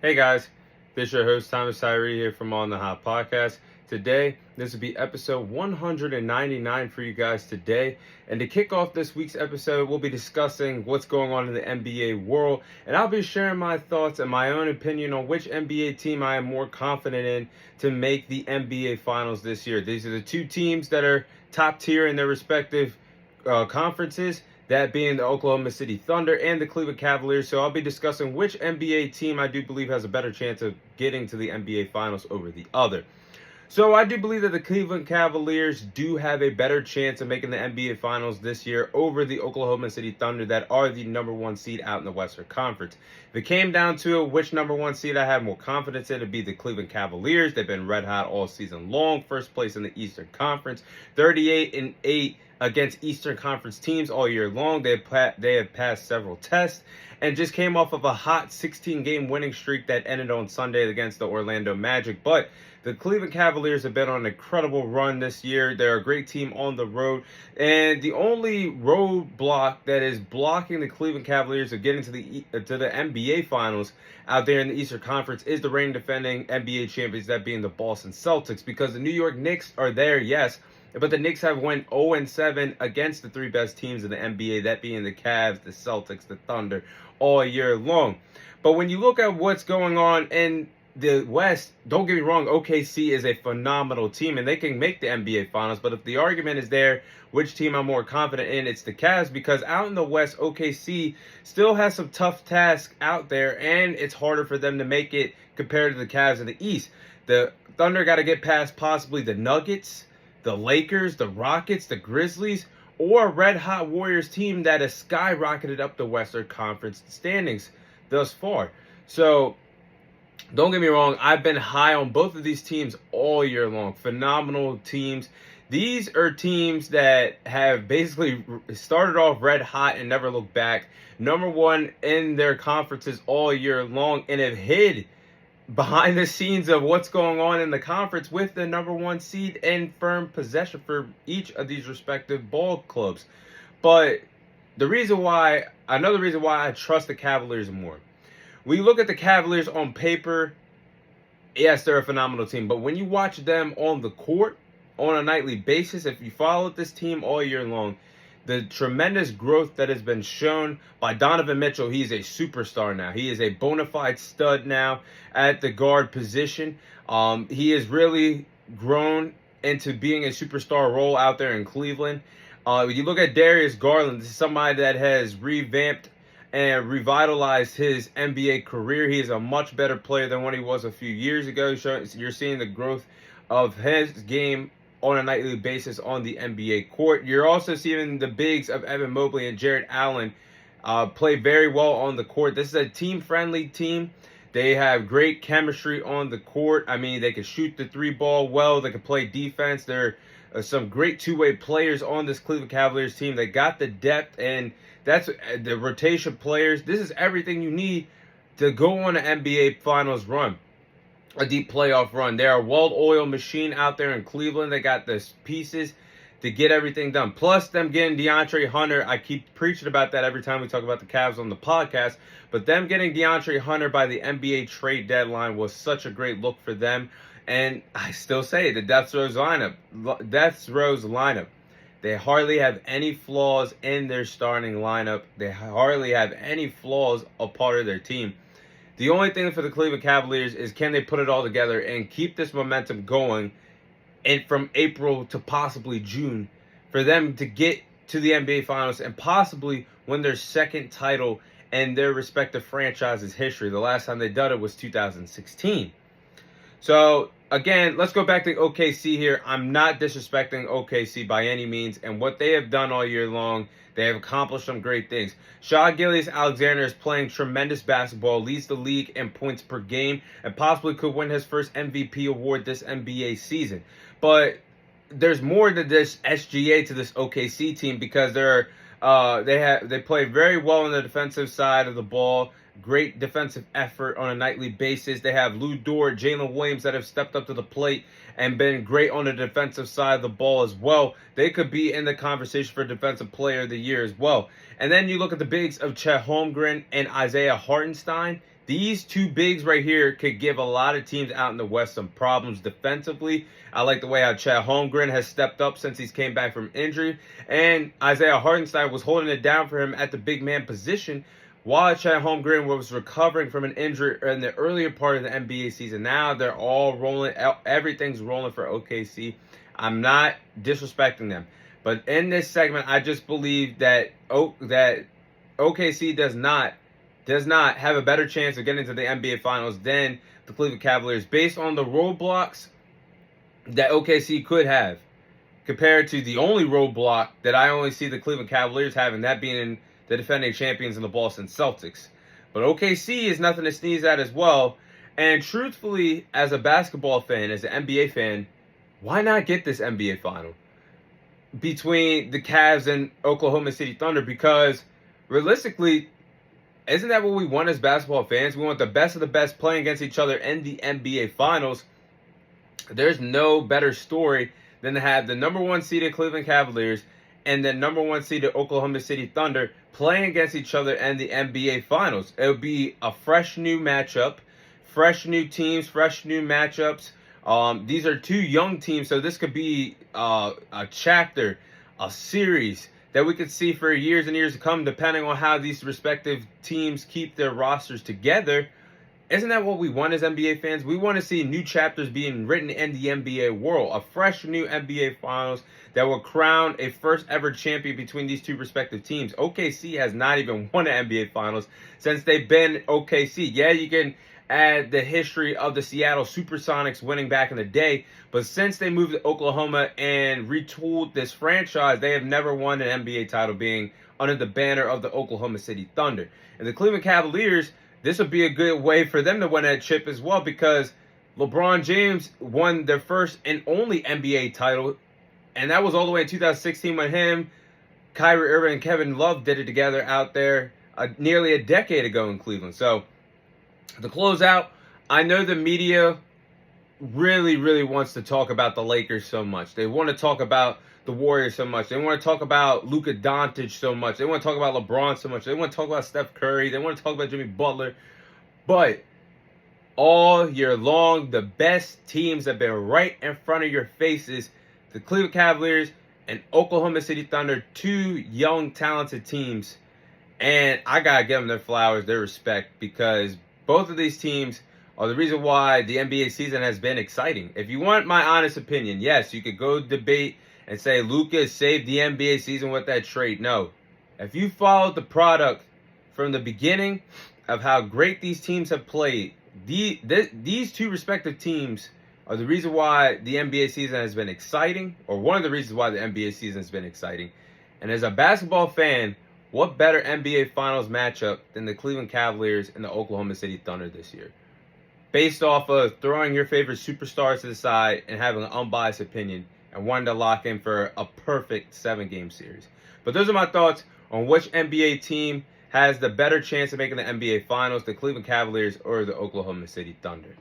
Hey guys, this is your host Thomas Tyree here from On the Hot Podcast. Today, this will be episode 199 for you guys today. And to kick off this week's episode, we'll be discussing what's going on in the NBA world. And I'll be sharing my thoughts and my own opinion on which NBA team I am more confident in to make the NBA Finals this year. These are the two teams that are top tier in their respective conferences. That being the Oklahoma City Thunder and the Cleveland Cavaliers. So I'll be discussing which NBA team I do believe has a better chance of getting to the NBA Finals over the other. So I do believe that the Cleveland Cavaliers do have a better chance of making the NBA Finals this year over the Oklahoma City Thunder that are the number one seed out in the Western Conference. If it came down to it, which number one seed I have more confidence in, it'd be the Cleveland Cavaliers. They've been red hot all season long. First place in the Eastern Conference. 38-8 against Eastern Conference teams all year long. They have passed several tests and just came off of a hot 16-game winning streak that ended on Sunday against the Orlando Magic. But the Cleveland Cavaliers have been on an incredible run this year. They're a great team on the road. And the only roadblock that is blocking the Cleveland Cavaliers of getting to the NBA Finals out there in the Eastern Conference is the reigning defending NBA champions, that being the Boston Celtics. Because the New York Knicks are there, yes, but the Knicks have went 0-7 against the three best teams in the NBA, that being the Cavs, the Celtics, the Thunder, all year long. But when you look at what's going on in the West, don't get me wrong, OKC is a phenomenal team, and they can make the NBA Finals. But if the argument is there, which team I'm more confident in, it's the Cavs, because out in the West, OKC still has some tough tasks out there, and it's harder for them to make it compared to the Cavs in the East. The Thunder got to get past possibly the Nuggets, the Lakers, the Rockets, the Grizzlies, or a red-hot Warriors team that has skyrocketed up the Western Conference standings thus far. So, don't get me wrong, I've been high on both of these teams all year long. Phenomenal teams. These are teams that have basically started off red hot and never looked back. Number one in their conferences all year long, and have hid behind the scenes of what's going on in the conference with the number one seed and firm possession for each of these respective ball clubs. But another reason why I trust the Cavaliers more. When you look at the Cavaliers on paper, yes, they're a phenomenal team. But when you watch them on the court on a nightly basis, if you followed this team all year long, the tremendous growth that has been shown by Donovan Mitchell. He's a superstar now. He is a bona fide stud now at the guard position. He has really grown into being a superstar role out there in Cleveland. You look at Darius Garland. This is somebody that has revamped and revitalized his NBA career. He is a much better player than what he was a few years ago. You're seeing the growth of his game on a nightly basis on the NBA court. You're also seeing the bigs of Evan Mobley and Jarrett Allen play very well on the court. This is a team-friendly team. They have great chemistry on the court. I mean, they can shoot the three ball well. They can play defense. There are some great two-way players on this Cleveland Cavaliers team. They got the depth, and that's the rotation players. This is everything you need to go on an NBA Finals run. A deep playoff run. They're a well-oiled machine out there in Cleveland. They got the pieces to get everything done. Plus, them getting DeAndre Hunter. I keep preaching about that every time we talk about the Cavs on the podcast. But them getting DeAndre Hunter by the NBA trade deadline was such a great look for them. And I still say the Death Rose lineup. They hardly have any flaws in their starting lineup. They hardly have any flaws a part of their team. The only thing for the Cleveland Cavaliers is, can they put it all together and keep this momentum going from April to possibly June for them to get to the NBA Finals and possibly win their second title in their respective franchises' history. The last time they done it was 2016. So, again, let's go back to OKC here. I'm not disrespecting OKC by any means, and what they have done all year long, they have accomplished some great things. Shai Gilgeous-Alexander is playing tremendous basketball, leads the league in points per game, and possibly could win his first MVP award this NBA season. But there's more than this SGA to this OKC team, because they play very well on the defensive side of the ball. Great defensive effort on a nightly basis. They have Lou Dort, Jalen Williams that have stepped up to the plate and been great on the defensive side of the ball as well. They could be in the conversation for Defensive Player of the Year as well. And then you look at the bigs of Chet Holmgren and Isaiah Hartenstein. These two bigs right here could give a lot of teams out in the West some problems defensively. I like the way how Chet Holmgren has stepped up since he's came back from injury. And Isaiah Hartenstein was holding it down for him at the big man position while Chet Holmgren was recovering from an injury in the earlier part of the NBA season. Now they're all rolling. Everything's rolling for OKC. I'm not disrespecting them. But in this segment, I just believe that OKC does not have a better chance of getting to the NBA Finals than the Cleveland Cavaliers based on the roadblocks that OKC could have compared to the only roadblock that I only see the Cleveland Cavaliers having, that being the defending champions in the Boston Celtics. But OKC is nothing to sneeze at as well. And truthfully, as a basketball fan, as an NBA fan, why not get this NBA Final between the Cavs and Oklahoma City Thunder? Because realistically, isn't that what we want as basketball fans? We want the best of the best playing against each other in the NBA Finals. There's no better story than to have the number one seeded Cleveland Cavaliers and the number one seeded Oklahoma City Thunder playing against each other in the NBA Finals. It would be a fresh new matchup, fresh new teams, fresh new matchups. These are two young teams, so this could be a chapter, a series that we could see for years and years to come, depending on how these respective teams keep their rosters together. Isn't that what we want as NBA fans? We want to see new chapters being written in the NBA world. A fresh new NBA Finals that will crown a first ever champion between these two respective teams. OKC has not even won an NBA Finals since they've been OKC. Yeah, you can add the history of the Seattle Supersonics winning back in the day, but since they moved to Oklahoma and retooled this franchise, they have never won an NBA title, being under the banner of the Oklahoma City Thunder. And the Cleveland Cavaliers, this would be a good way for them to win that chip as well, because LeBron James won their first and only NBA title, and that was all the way in 2016 when him, Kyrie Irving, and Kevin Love did it together out there nearly a decade ago in Cleveland. So to close out, I know the media really wants to talk about the Lakers so much. They want to talk about the Warriors so much. They want to talk about Luka Doncic so much. They want to talk about LeBron so much. They want to talk about Steph Curry. They want to talk about Jimmy Butler. But all year long, the best teams have been right in front of your faces. The Cleveland Cavaliers and Oklahoma City Thunder, two young, talented teams. And I got to give them their flowers, their respect, because both of these teams are the reason why the NBA season has been exciting. If you want my honest opinion, yes, you could go debate and say Luka saved the NBA season with that trade. No. If you followed the product from the beginning of how great these teams have played, these two respective teams are the reason why the NBA season has been exciting, or one of the reasons why the NBA season has been exciting. And as a basketball fan, what better NBA Finals matchup than the Cleveland Cavaliers and the Oklahoma City Thunder this year? Based off of throwing your favorite superstars to the side and having an unbiased opinion and wanting to lock in for a perfect 7-game series. But those are my thoughts on which NBA team has the better chance of making the NBA Finals, the Cleveland Cavaliers or the Oklahoma City Thunder.